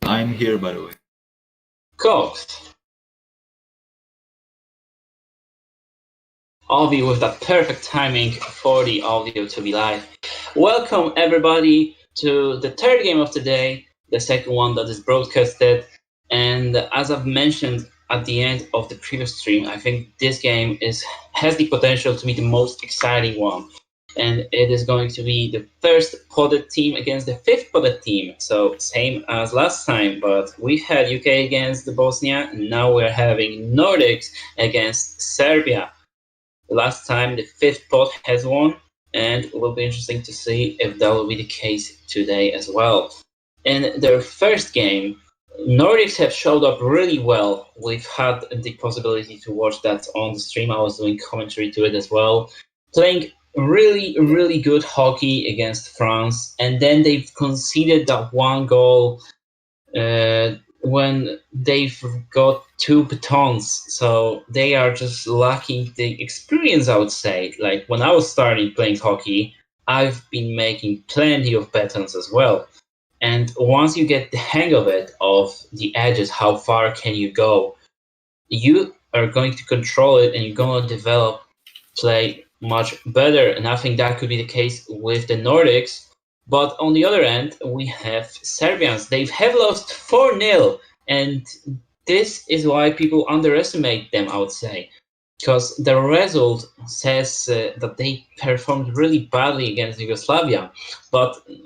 I'm here, by the way. Cool. Avi with that perfect timing for the audio to be live. Welcome everybody to the third game of the day, the second one that is broadcasted. And as I've mentioned at the end of the previous stream, I think this game has the potential to be the most exciting one. And it is going to be the first podded team against the fifth podded team. So same as last time, but we've had UK against the Bosnia, and now we're having Nordics against Serbia. Last time the fifth pod has won, and it will be interesting to see if that will be the case today as well. In their first game, Nordics have showed up really well. We've had the possibility to watch that on the stream. I was doing commentary to it as well. Playing really, really good hockey against France, and then they've conceded that one goal when they've got two batons, so they are just lacking the experience, I would say. Like when I was starting playing hockey, I've been making plenty of batons as well. And once you get the hang of it, of the edges, how far can you go, you are going to control it and you're going to play much better. And I think that could be the case with the Nordics. But on the other end, we have Serbians. They have lost 4-0, and this is why people underestimate them, I would say, because the result says that they performed really badly against Yugoslavia.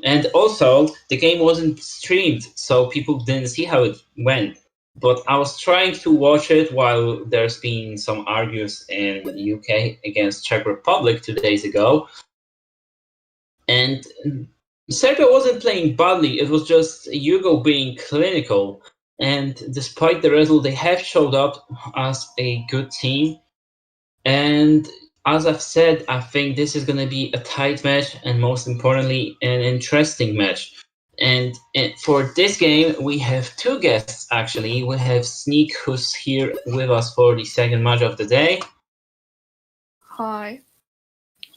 And also, the game wasn't streamed, so people didn't see how it went. But I was trying to watch it while there's been some arguments in the UK against Czech Republic 2 days ago. And Serbia wasn't playing badly, it was just Yugo being clinical. And despite the result, they have showed up as a good team. And as I've said, I think this is going to be a tight match and most importantly, an interesting match. And for this game, we have two guests actually. We have Sneak, who's here with us for the second match of the day. Hi.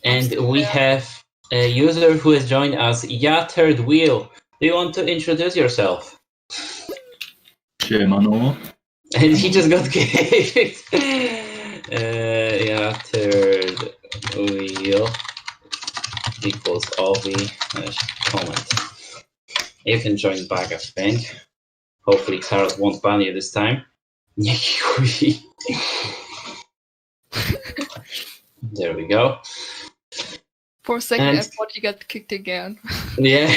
And we have a user who has joined us, Third Wheel. Do you want to introduce yourself? Siemano. And he just got kicked. Third Wheel equals Ovi comment. You can join back, I think. Hopefully Harold won't ban you this time. There we go. For a second, I thought you got kicked again. Yeah.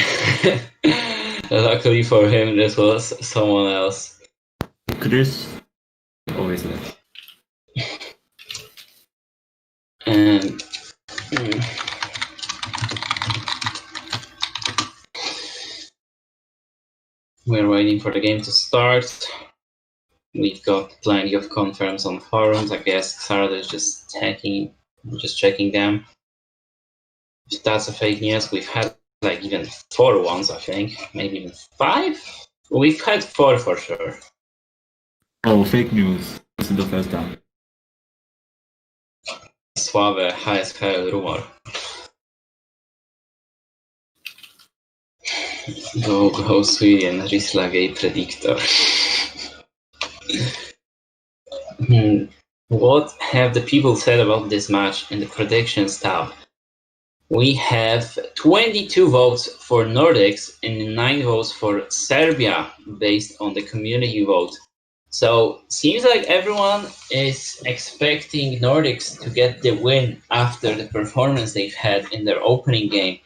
Luckily for him, this was someone else. Chris, always left. And we're waiting for the game to start. We've got plenty of confirms on forums. I guess Sarah is just checking them. If that's a fake news, we've had like even 4 ones, I think. Maybe even 5? We've had 4 for sure. Oh, fake news. This is the first time. Słabe HSHL rumor. Go Sweden, Risla Gay Predictor. What have the people said about this match in the predictions tab? We have 22 votes for Nordics and 9 votes for Serbia based on the community vote. So seems like everyone is expecting Nordics to get the win after the performance they've had in their opening game.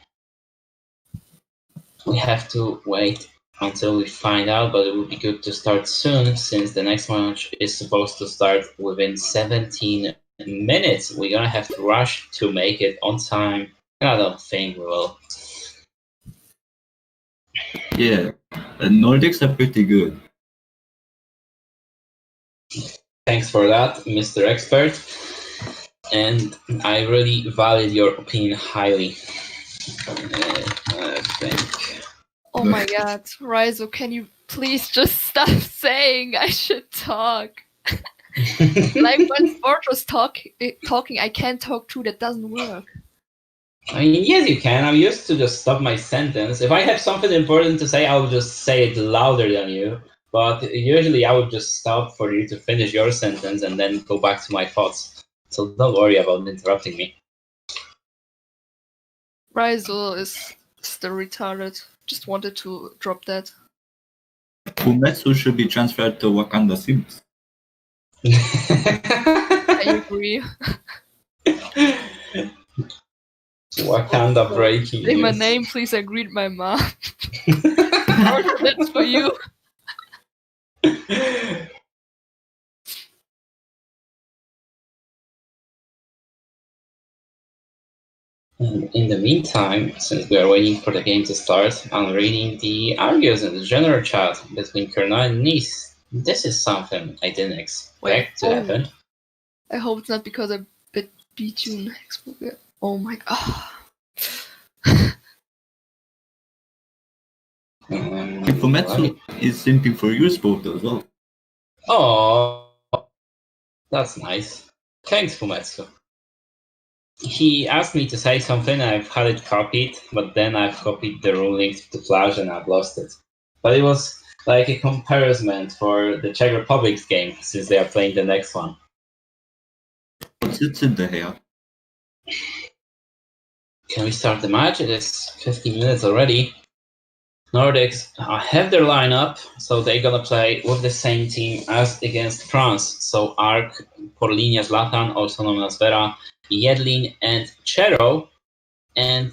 We have to wait until we find out, but it would be good to start soon since the next match is supposed to start within 17 minutes. We're gonna have to rush to make it on time. I don't think we will. Yeah, the Nordics are pretty good. Thanks for that, Mr. Expert. And I really value your opinion highly. I think. Oh my god, Raizo, can you please just stop saying I should talk? Like when Sport was talking, I can't talk too, that doesn't work. I mean, yes, you can. I'm used to just stop my sentence. If I have something important to say, I'll just say it louder than you. But usually I would just stop for you to finish your sentence and then go back to my thoughts. So don't worry about interrupting me. Raizo is still retarded. Just wanted to drop that. Fumetsu should be transferred to Wakanda Sims. I agree. Wakanda breaking Say my news. name, please. I greet my mom. That's for you. In the meantime, since we are waiting for the game to start, I'm reading the argues in the general chat between Kerna and Nice. This is something I didn't expect to happen. I hope it's not because I beat you in Xbox. Oh my god. Fumetsu is simping for your sport as well. Oh, that's nice. Thanks, Fumetsu. He asked me to say something, I've had it copied, but then I've copied the room link to Flash and I've lost it. But it was like a comparison for the Czech Republic's game, since they are playing the next one. What's it in the hair? Can we start the match? It is 15 minutes already. Nordics have their lineup, so they're gonna play with the same team as against France. So Ark, Porlinia, Zlatan, also known as Vera, Jedlin, and Chero. And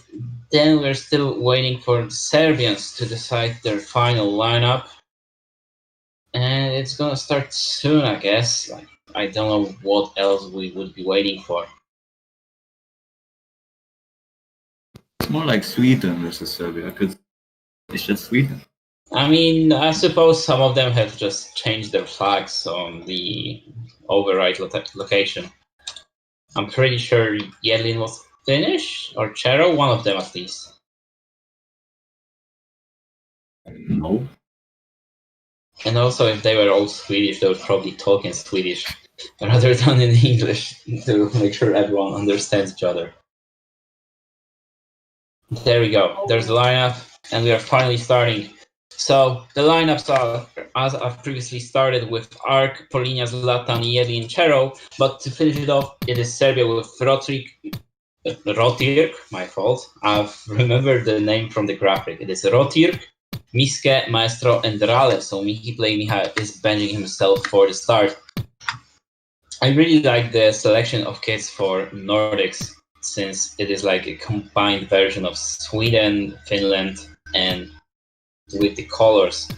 then we're still waiting for the Serbians to decide their final lineup. And it's gonna start soon, I guess. Like, I don't know what else we would be waiting for. It's more like Sweden versus Serbia, because it's just Sweden. I mean, I suppose some of them have just changed their flags on the override location. I'm pretty sure Yedlin was Finnish, or Chero, one of them at least. No. And also, if they were all Swedish, they would probably talk in Swedish rather than in English to make sure everyone understands each other. There we go. There's the lineup, and we are finally starting. So the lineups are, as I've previously started, with Ark, Polinia, Zlatan, Jedlin, Chero. But to finish it off, it is Serbia with Rotirk, my fault. I've remembered the name from the graphic. It is Rotirk, Miske, Maestro, and Rale. So Miki Play Miha is benching himself for the start. I really like the selection of kits for Nordics, since it is like a combined version of Sweden, Finland, and with the colors.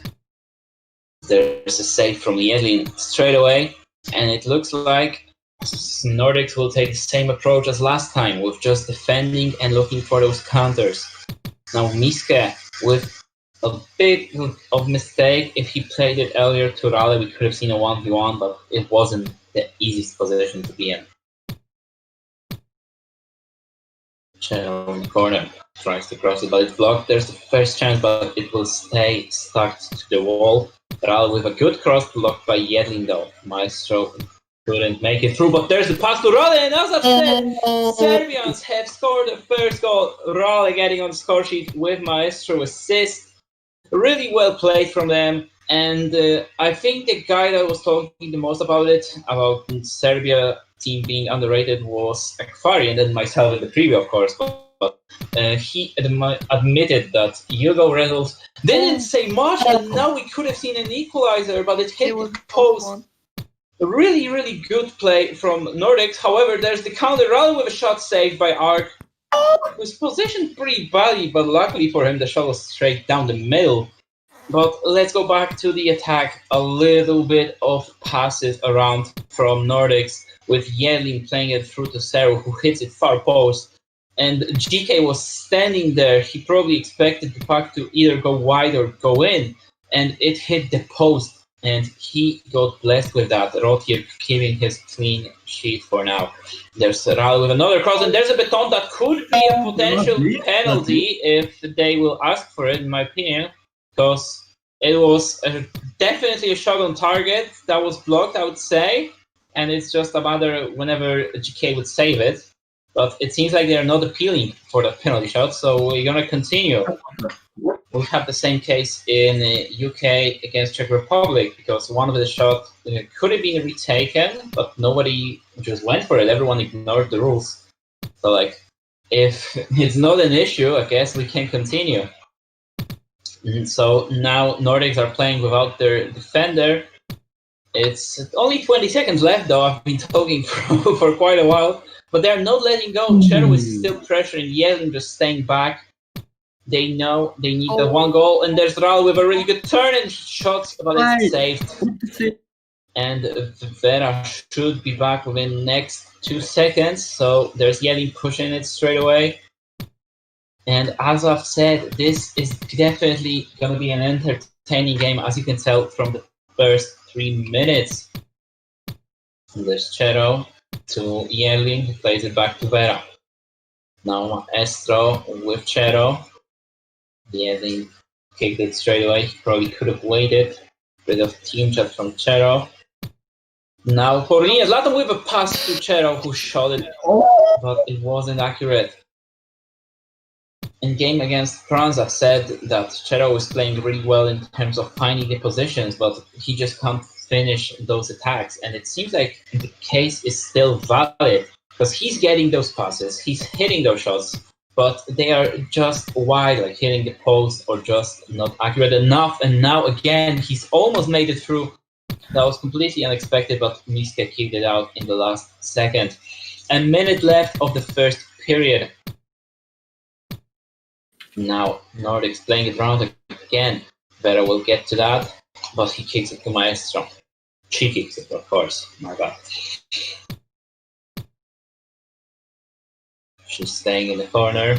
There's a save from Jedlin straight away, and it looks like Nordics will take the same approach as last time, with just defending and looking for those counters. Now Miske, with a bit of mistake, if he played it earlier to Rale, we could have seen a 1v1, but it wasn't the easiest position to be in. Channel in the corner tries to cross it, but it's blocked. There's the first chance, but it will stay stuck to the wall. Ral with a good cross, blocked by Jedlin though. Maestro couldn't make it through, but there's the pass to Rale, and as I've said, Serbians have scored the first goal. Rale getting on the score sheet with Maestro assist. Really well played from them, and I think the guy that was talking the most about Serbia team being underrated was Akfari, and then myself in the preview, of course. But he admitted that Hugo Reynolds didn't say much, and now we could have seen an equalizer, but it hit the post. A really, really good play from Nordics. However, there's the counter rally with a shot saved by Ark, who's positioned pretty badly, but luckily for him, the shot was straight down the middle. But let's go back to the attack. A little bit of passes around from Nordics, with Jedlin playing it through to Seru, who hits it far post. And GK was standing there. He probably expected the puck to either go wide or go in, and it hit the post. And he got blessed with that. Rotier keeping his clean sheet for now. There's Ral with another cross, and there's a baton that could be a potential penalty if they will ask for it, in my opinion, because it was definitely a shot on target that was blocked, I would say, and it's just a matter whenever GK would save it. But it seems like they're not appealing for the penalty shot, so we're going to continue. We have the same case in UK against Czech Republic, because one of the shots could have been retaken, but nobody just went for it. Everyone ignored the rules. So, like, if it's not an issue, I guess we can continue. And so now Nordics are playing without their defender. It's only 20 seconds left, though. I've been talking for quite a while, but they're not letting go. Chero is still pressuring Yelin, just staying back. They know they need the one goal, and there's Ral with a really good turn and shots, but it's saved. And Vera should be back within the next 2 seconds, so there's Yelin pushing it straight away. And as I've said, this is definitely going to be an entertaining game, as you can tell from the first 3 minutes. And there's Chero to Yelin, who plays it back to Vera. Now Estro with Chero. Yelin kicked it straight away. He probably could have waited. Bit of team chat from Chero. Now Paulina Zlatan with a pass to Chero, who shot it, but it wasn't accurate. In game against France, I've said that Chero was playing really well in terms of finding the positions, but he just can't finish those attacks. And it seems like the case is still valid, because he's getting those passes, he's hitting those shots, but they are just wide, like hitting the post or just not accurate enough. And now again, he's almost made it through. That was completely unexpected, but Miska kicked it out in the last second. A minute left of the first period. Now Nordics playing it round again. Vera will get to that, but he kicks it to Maestro. She kicks it, of course. My bad. She's staying in the corner.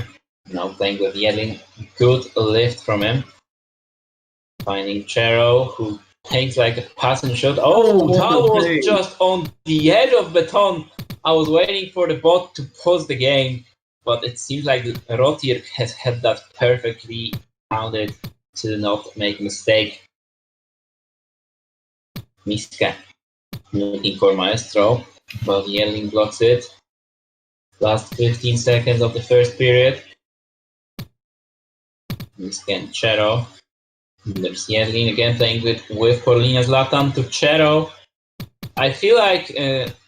Now playing with Yelin. Good lift from him. Finding Chero, who takes like a pass and shot. Oh, that was just on the edge of baton. I was waiting for the bot to pause the game, but it seems like Rotir has had that perfectly counted to not make a mistake. Miska looking for Maestro, but Yelin blocks it. Last 15 seconds of the first period. Miska and Chero. There's Yelin again playing with Paulina Zlatan to Chero. I feel like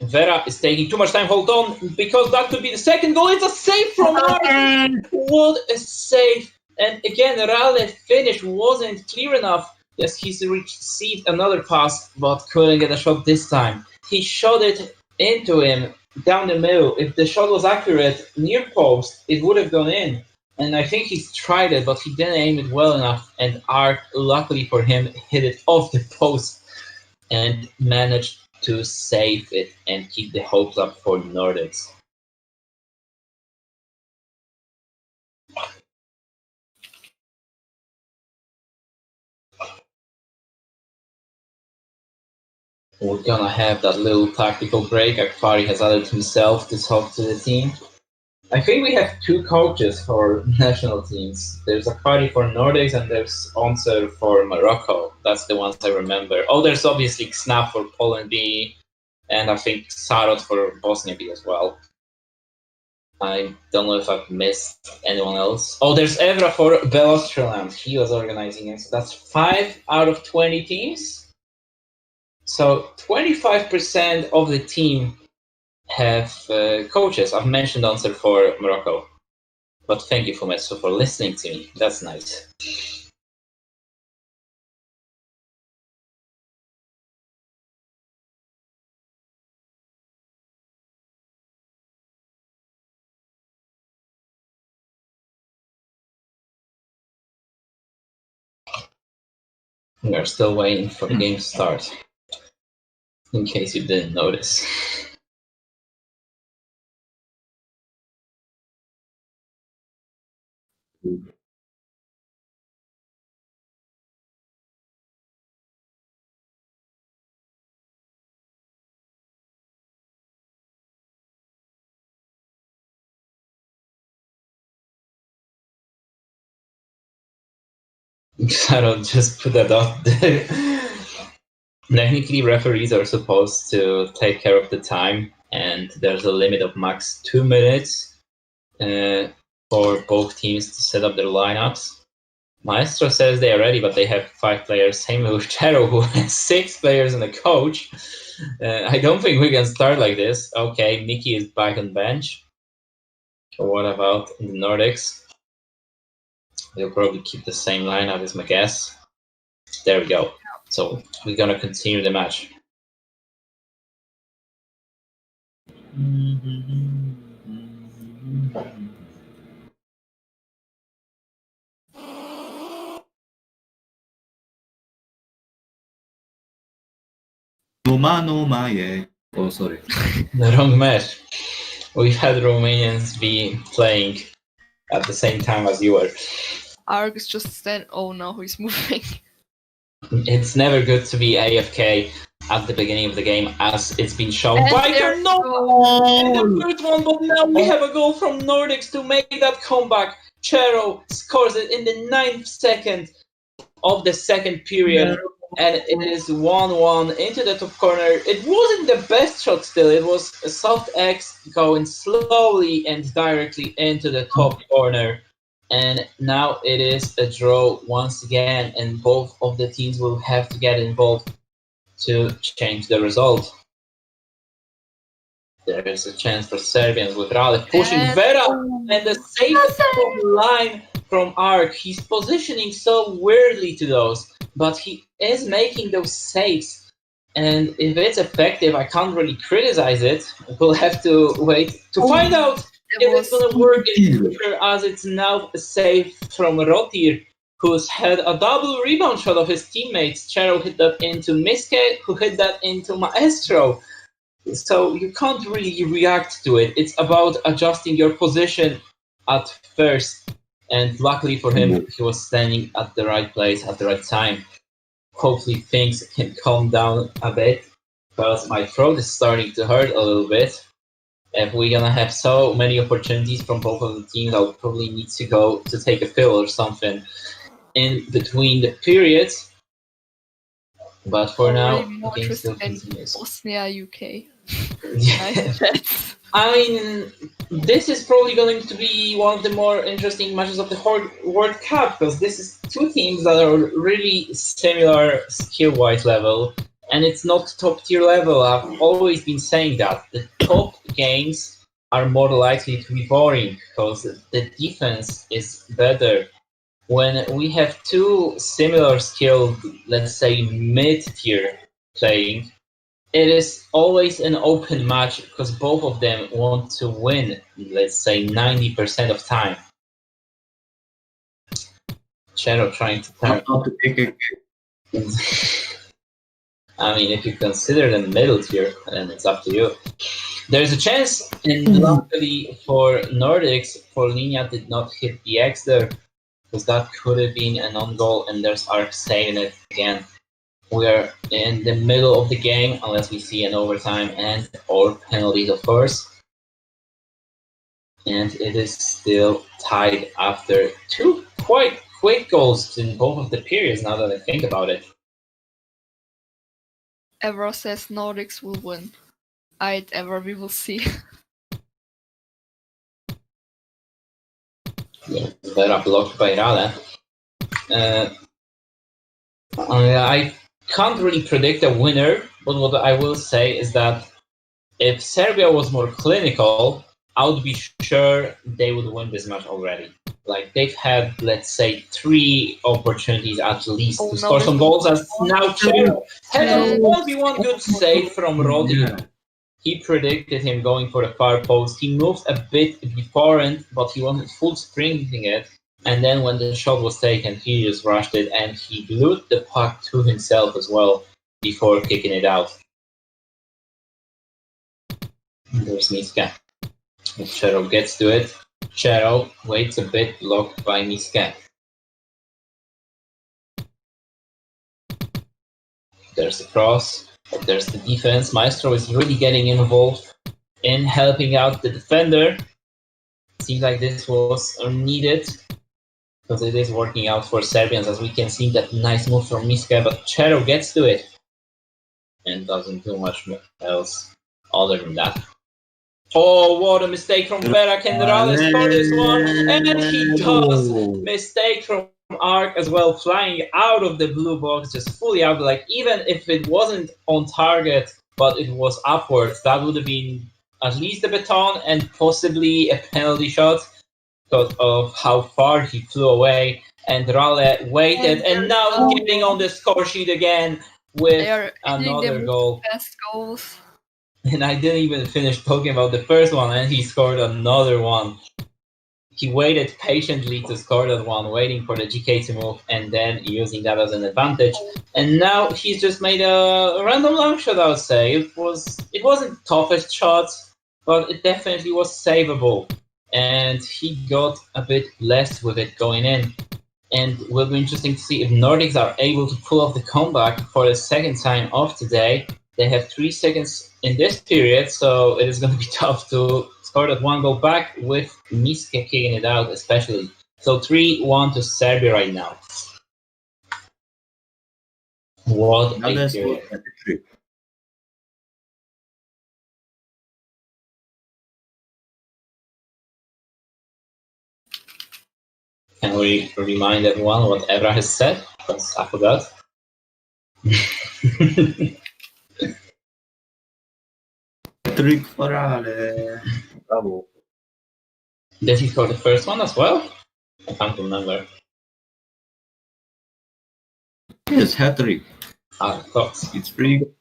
Vera is taking too much time. Hold on, because that could be the second goal. It's a save from Martin. What a save! And again, Rale's finish wasn't clear enough. Yes, he's received another pass, but couldn't get a shot this time. He shot it into him down the middle. If the shot was accurate, near post, it would have gone in. And I think he's tried it, but he didn't aim it well enough. And Art, luckily for him, hit it off the post and managed to save it and keep the hopes up for Nordics. We're gonna have that little tactical break. Akfari has added himself to talk to the team. I think we have 2 coaches for national teams. There's Akfari for Nordics and there's Onser for Morocco. That's the ones I remember. Oh, there's obviously Snap for Poland B, and I think Sarot for Bosnia B as well. I don't know if I've missed anyone else. Oh, there's Evra for Belaustraland. He was organizing it. So that's 5 out of 20 teams. So 25% of the team have coaches. I've mentioned answer for Morocco. But thank you, Fumetsu, for listening to me. That's nice. We are still waiting for the game to start, in case you didn't notice. I don't just put that out there. Technically, referees are supposed to take care of the time, and there's a limit of max 2 minutes for both teams to set up their lineups. Maestro says they are ready, but they have 5 players. Same with Chero, who has 6 players and a coach. I don't think we can start like this. Okay, Mickey is back on bench. What about in the Nordics? They'll probably keep the same lineup as my guess. There we go. So we're gonna continue the match. No yeah. Oh, sorry. The wrong match. We've had Romanians be playing at the same time as you were. Arg is just then. Oh no, he's moving. It's never good to be AFK at the beginning of the game, as it's been shown And by there's no the third one, but now we have a goal from Nordics to make that comeback. Chero scores it in the 9th second of the second period, and it is 1-1 into the top corner. It wasn't the best shot still, it was a soft X going slowly and directly into the top corner. And now it is a draw once again, and both of the teams will have to get involved to change the result. There is a chance for Serbians with Raleigh pushing Vera, and the save from line from Ark. He's positioning so weirdly to those, but he is making those saves. And if it's effective, I can't really criticize it. We'll have to wait to find out if it's going to work in the future, as it's now a save from Rotir, who's had a double rebound shot of his teammates. Chero hit that into Miske, who hit that into Maestro. So you can't really react to it. It's about adjusting your position at first. And luckily for him, he was standing at the right place at the right time. Hopefully things can calm down a bit, because my throat is starting to hurt a little bit. If we're gonna have so many opportunities from both of the teams, I'll probably need to go to take a pill or something in between the periods. But for now, the game still continues. Bosnia, UK. I mean, this is probably going to be one of the more interesting matches of the whole World Cup, because this is 2 teams that are really similar skill-wise level, and it's not top-tier level. I've always been saying that. The top games are more likely to be boring, because the defense is better. When we have 2 similar skilled, let's say mid-tier playing, it is always an open match, because both of them want to win, let's say 90% of time. Chero trying to turn. I mean, if you consider them middle tier, then it's up to you. There's a chance, and luckily for Nordics, Linia did not hit the X there, because that could have been an on goal, and there's Ark saving it again. We are in the middle of the game, unless we see an overtime and or penalties, of course. And it is still tied after 2 quite quick goals in both of the periods, now that I think about it. Evra says Nordics will win. Evra, we will see. Yeah, Vera blocked by Rale. I can't really predict a winner, but what I will say is that if Serbia was more clinical, I would be sure they would win this match already. Like, they've had, let's say, 3 opportunities at least to score some goals, as now Chero had a 1v1 good save from Roddy. Yeah. He predicted him going for the far post. He moved a bit beforehand, but he wasn't full sprinting it. And then when the shot was taken, he just rushed it, and he glued the puck to himself as well before kicking it out. There's Miska. If Chero gets to it, Chero waits a bit, blocked by Miska. There's the cross, there's the defense. Maestro is really getting involved in helping out the defender. Seems like this was needed, because it is working out for Serbians, as we can see that nice move from Miska, but Chero gets to it and doesn't do much else. other than that. Oh, what a mistake from Vera Kendrales for this one. And he does mistake from Ark as well, flying out of the blue box, just fully out. Like, even if it wasn't on target, but it was upwards, that would have been at least a baton and possibly a penalty shot because of how far he flew away. And Rale waited, and now getting on the score sheet again with another goal. Best goals. And I didn't even finish talking about the first one, and he scored another one. He waited patiently to score that one, waiting for the GK to move, and then using that as an advantage. And now he's just made a random long shot, I would say. It wasn't toughest shot, but it definitely was savable. And he got a bit blessed with it going in. And it will be interesting to see if Nordics are able to pull off the comeback for the second time of today. They have 3 seconds in this period, so it is going to be tough to score that one goal back with Miske kicking it out, especially. So 3-1 to Serbia right now. What a period. Can we remind everyone what Evra has said? Because I forgot. Trick for Ale. Bravo. Did he score the first one as well? I can't remember. Yes, hat-trick. Ah, of course. It's pretty good.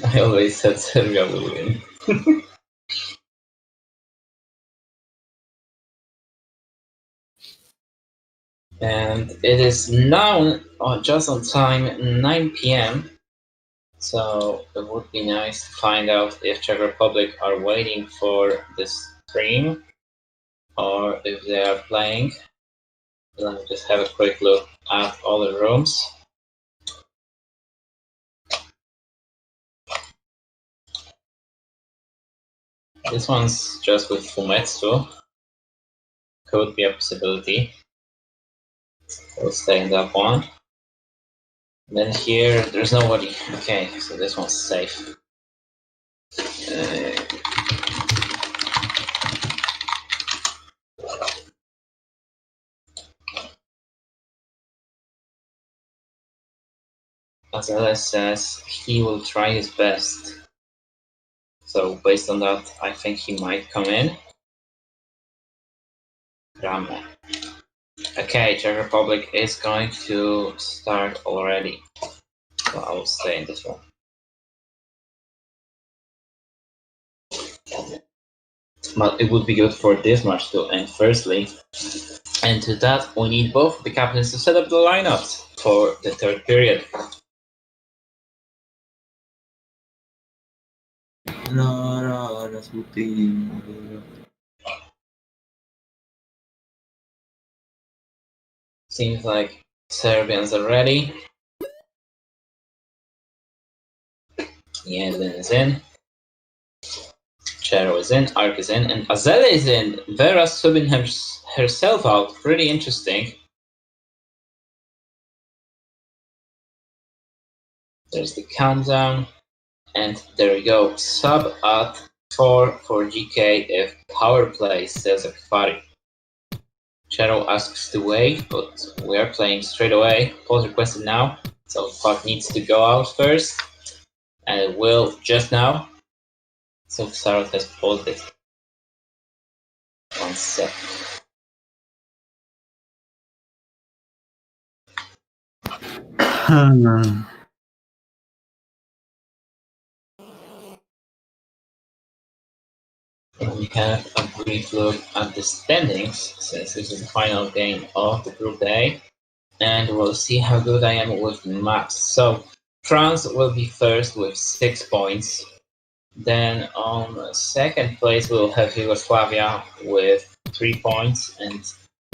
I always said Serbia will win. And it is now just on time, 9 p.m. So it would be nice to find out if Czech Republic are waiting for the stream or if they are playing. Let me just have a quick look at all the rooms. This one's just with Fumetsu. Could be a possibility. We'll stay in that one. Then here, there's nobody. Okay, so this one's safe. As Alex says, he will try his best. So based on that, I think he might come in. Rame. Okay, Czech Republic is going to start already. So I will stay in this one. But it would be good for this match to end firstly. And to that, we need both the captains to set up the lineups for the third period. Seems like Serbians are ready. Jeden is in. Chero is in, Ark is in, and Azele is in. Vera subbing herself out. Pretty interesting. There's the countdown. And there we go. Sub at 4 for GK if power play, says Akfari. Chero asks to wait, but we are playing straight away. Pause requested now. So puck needs to go out first. And it will just now. So Sarah has paused it. 1 sec. We have a brief look at the standings, since this is the final game of the Group A. And we'll see how good I am with maps. So France will be first with 6 points. Then on second place we'll have Yugoslavia with 3 points, and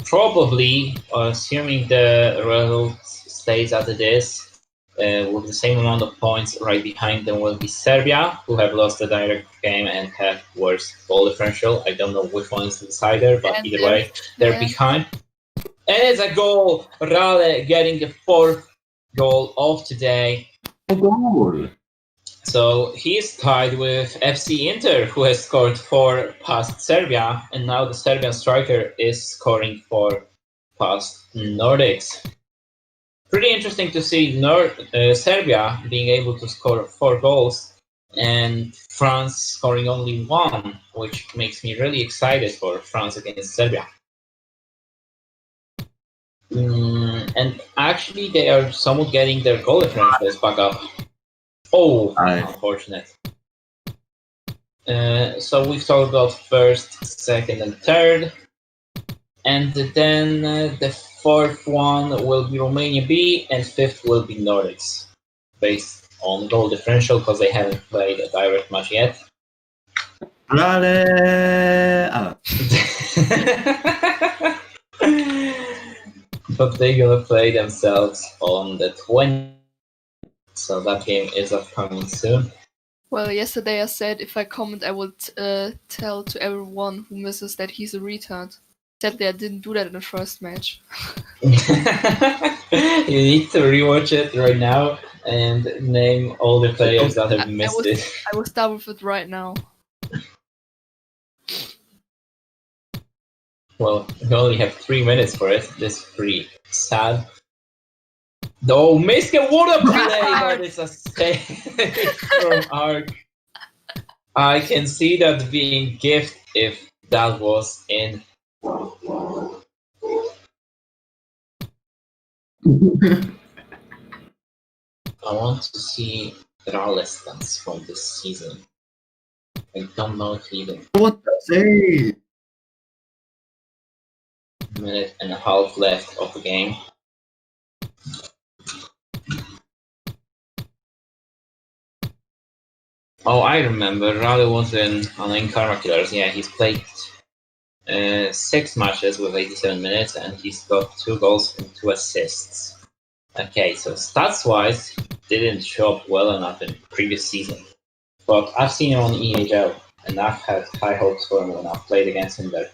probably, assuming the result stays as it is, with the same amount of points, right behind them will be Serbia, who have lost the direct game and have worse goal differential. I don't know which one is the decider, but either way, they're behind. And it's a goal! Rale getting the 4th goal of today. A goal. So he's tied with FC Inter, who has scored 4 past Serbia, and now the Serbian striker is scoring 4 past Nordics. Pretty interesting to see Serbia being able to score 4 goals and France scoring only 1, which makes me really excited for France against Serbia. And actually, they are somewhat getting their goal differentials back up. Oh, unfortunate. So we've talked about first, second, and third. And then the fourth one will be Romania B, and fifth will be Nordics, based on goal differential, because they haven't played a direct match yet. But they're gonna play themselves on the 20th, so that game is upcoming soon. Well, yesterday I said if I comment, I would tell to everyone who misses that he's a retard. Sadly, I didn't do that in the first match. You need to rewatch it right now and name all the players that have missed it. I will start with it right now. Well, we only have 3 minutes for it. This is pretty sad. Oh, Miska, what a play! That is a save from Ark. I can see that being gift if that was in. I want to see Raleigh stats from this season. I don't know if even. What the save? Minute and a half left of the game. Oh, I remember. Raleigh was in Karma Killers. Yeah, he's played 6 matches with 87 minutes, and he's got 2 goals and 2 assists. Okay, so stats-wise, he didn't show up well enough in the previous season. But I've seen him on EHL, and I've had high hopes for him when I've played against him there.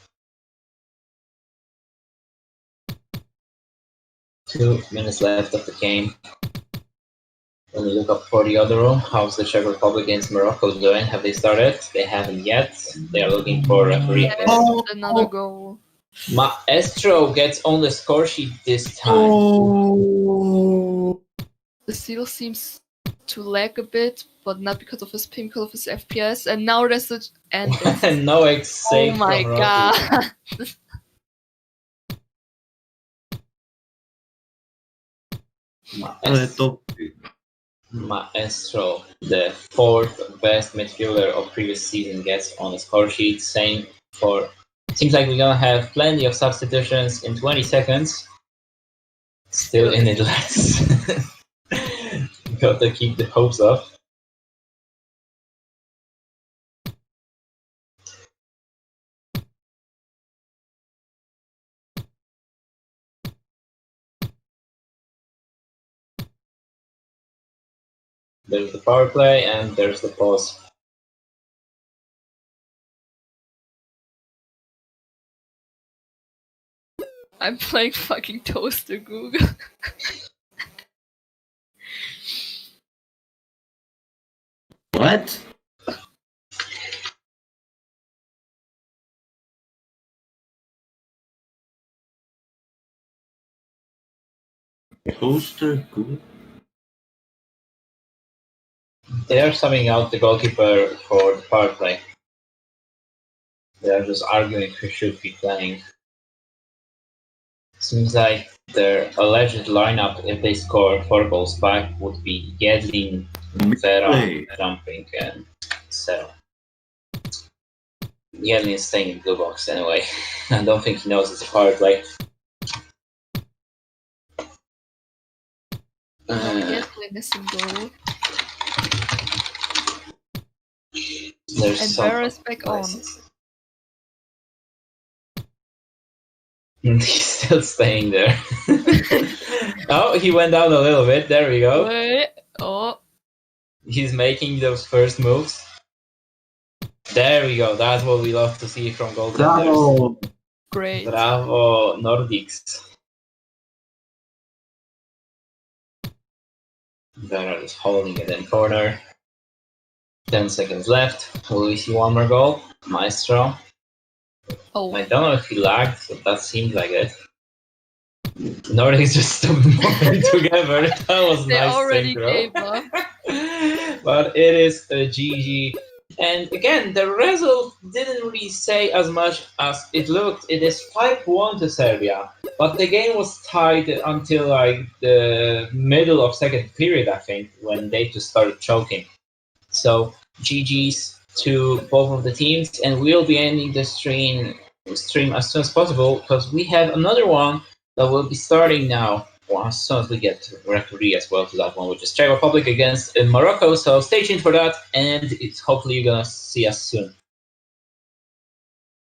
2 minutes left of the game. When we look up for the other room, how's the Czech Republic against Morocco doing? Have they started? They haven't yet. They are looking for a referee. Another goal. Maestro gets on the score sheet this time. Oh. The seal seems to lag a bit, but not because of his ping, because of his FPS. And now there's a and no save. Oh my from god. Maestro, the 4th best midfielder of previous season, gets on the score sheet. Same for. Seems like we're gonna have plenty of substitutions in 20 seconds. Still in it less. Gotta keep the hopes up. There's the power play and there's the pause. I'm playing fucking Toaster Google. What? Toaster Google? They are subbing out the goalkeeper for the power play. They are just arguing who should be playing. Seems like their alleged lineup, if they score 4 goals back, would be Gedlin, Vera, Jumping, and Sero. Gedlin is staying in blue box anyway. I don't think he knows it's a power play. Gedlin is in goal. There's And some Vera's back on. He's still staying there. Oh, he went down a little bit. There we go. Wait. Oh. He's making those first moves. There we go. That's what we love to see from goaltenders. Bravo. Great. Bravo, Nordics. Vera is holding it in corner. 10 seconds left. Will we see one more goal? Maestro. Oh, I don't know if he lagged, but that seemed like it. Nordics just stopped moving together. That was they nice already synchro. gave up. But it is a GG. And again, the result didn't really say as much as it looked. It is 5-1 to Serbia. But the game was tied until like the middle of second period, I think, when they just started choking. So GG's to both of the teams, and we'll be ending the stream as soon as possible because we have another one that will be starting now. Well, as soon as we get to referee as well to that one, which is Czech Republic against Morocco. So stay tuned for that, and it's hopefully you're gonna see us soon.